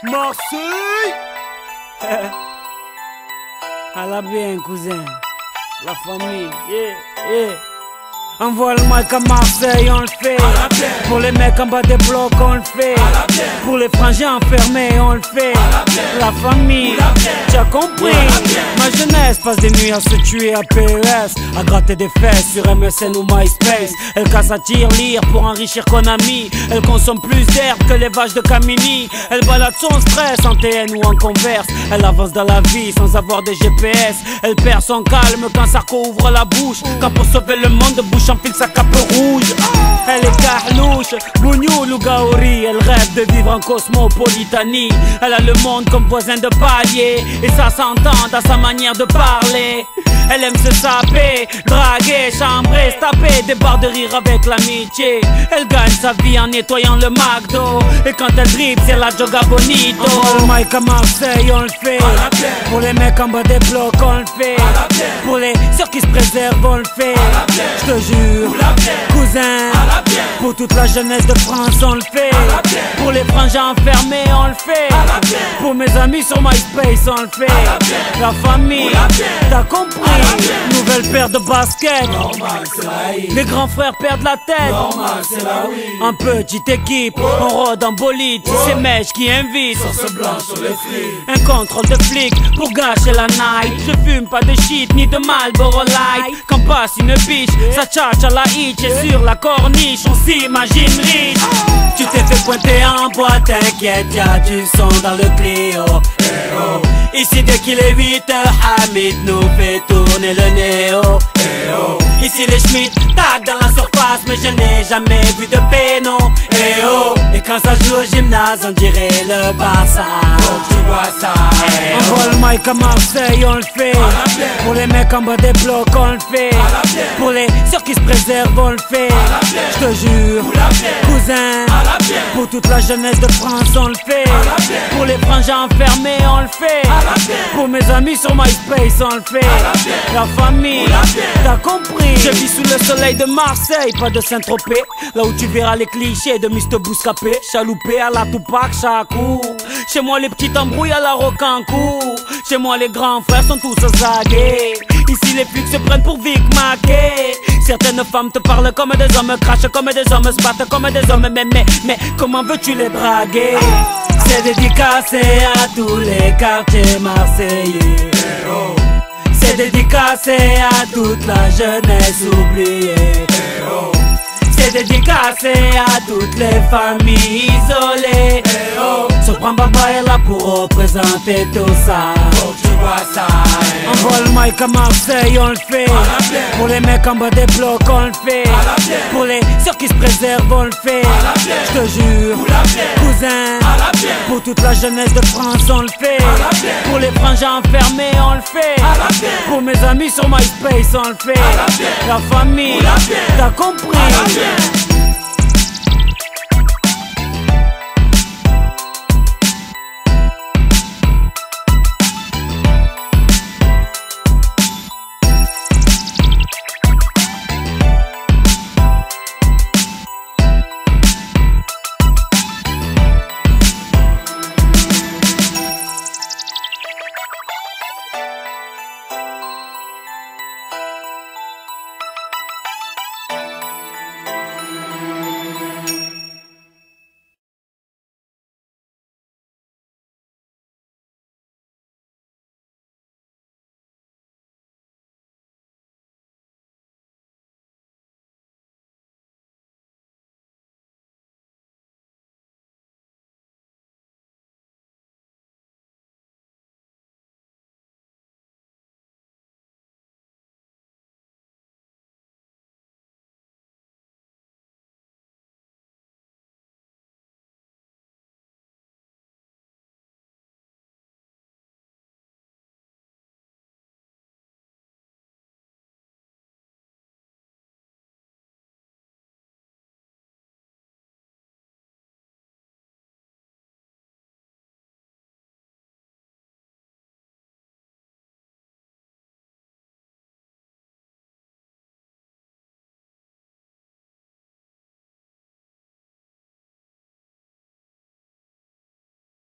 Marseille. À la bien, cousin. La famille, yeah. Envoie le mic à Marseille, on le fait. Pour les mecs en bas des blocs, on le fait. Pour les frangins enfermés, on le fait. La famille, tu as compris. Ma jeunesse passe des nuits à se tuer à PES, à gratter des fesses sur MSN ou MySpace. Elle casse à tir-lire pour enrichir Konami. Elle consomme plus d'herbe que les vaches de Camini. Elle balade son stress en TN ou en Converse. Elle avance dans la vie sans avoir de GPS. Elle perd son calme quand Sarko ouvre la bouche. Quand pour sauver le monde, bouche enfile sa cape rouge. Elle est carlouche, bougnoul ou gaori. Elle rêve de vivre en cosmopolitanie. Elle a le monde comme voisin de palier, et ça s'entend dans sa manière de parler. Elle aime se saper, draguer, chambrer, se taper des barres de rire avec l'amitié. Elle gagne sa vie en nettoyant le McDo, et quand elle dribble c'est la Joga Bonito. On le mic à Marseille, on le fait. Pour les mecs en bas des blocs, on le fait. Pour les sœurs qui se préservent, on le fait. Je te jure, cousin, pour toute la jeunesse de France, on le fait. Pour les frangins enfermés, on le fait. Pour mes amis sur MySpace, on le fait. La famille, t'as compris. Nouvelle paire de baskets. Normal, c'est la I. Les grands frères perdent la tête. Normal, c'est la oui. En petite équipe, on rôde en bolide. C'est Mèche qui invite. Sauce blanche sur les flics. Un contrôle de flic pour gâcher la night. Je fume pas de shit ni de Marlboro Light. Quand passe une biche, ça tchatche à la hitch. Et sur la corniche, on s'imagine riche. Tu t'es fait pointer en boîte, t'inquiète, y'a du son dans le Clio. Ici dès qu'il est 8h, Hamid nous fait tourner le néo. Ici les Schmitt tac dans la surface, mais je n'ai jamais vu de péno. Et quand ça joue au gymnase, on dirait le Barça. Tu vois ça. Envoie le mic à Marseille, on le fait. Pour les mecs en bas des blocs, on le fait. Pour les sœurs qui se préservent, on le fait. Je te jure, cousin, pour toute la jeunesse de France, on le fait. Pour les frangins enfermés, on le fait. Pour mes amis sur MySpace, on le fait. La famille, t'as compris. Je vis sous le soleil de Marseille, pas de Saint-Tropez. Là où tu verras les clichés de Mr. Bouscapé. Chaloupé à la Tupac, Chakou. Chez moi les petites embrouilles à la Rocancourt. Chez moi les grands frères sont tous zagués. Ici les flics se prennent pour Vic Mackey. Certaines femmes te parlent comme des hommes, crachent comme des hommes, se battent comme des hommes. Mais comment veux-tu les draguer? C'est dédicacé à tous les quartiers marseillais. C'est dédicacé à toute la jeunesse oubliée. C'est dédicacé à toutes les familles isolées. Sopran Baba est là pour représenter tout ça. Faut que tu vois ça. Envoie le mic à Marseille, on le fait. Pour les mecs en bas des blocs, on le fait. Pour les sœurs qui se préservent, on le fait. Je te jure, cousin, pour toute la jeunesse de France, on le fait. Pour les frangins enfermés, on le fait. Pour mes amis sur MySpace, on le fait. La famille, t'as compris.